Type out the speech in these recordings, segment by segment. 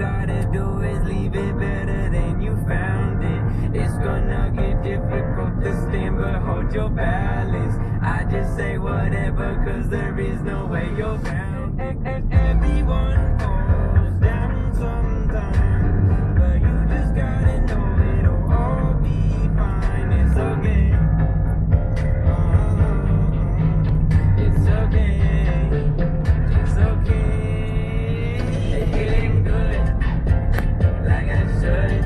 gotta do is leave it better than you found it. It's gonna get difficult to stand, but hold your balance. I just say whatever, cause there is no way you're bound. And everyone falls down sometimes, but you just gotta know it'll all be fine. It's okay. It's okay. It's okay. Feeling good, like I should.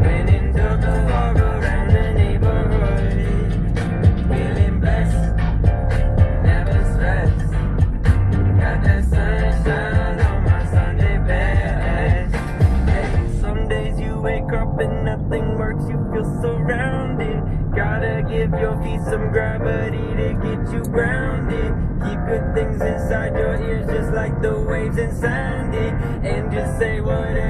Went and took a walk around the neighborhood. Feeling blessed, never stressed. Got that sunshine on my Sunday best. Hey, some days you wake up and nothing works, you feel surrounded. Gotta give your feet some gravity to get you grounded. Keep good things inside your ears just like the waves and sound it. And just say whatever.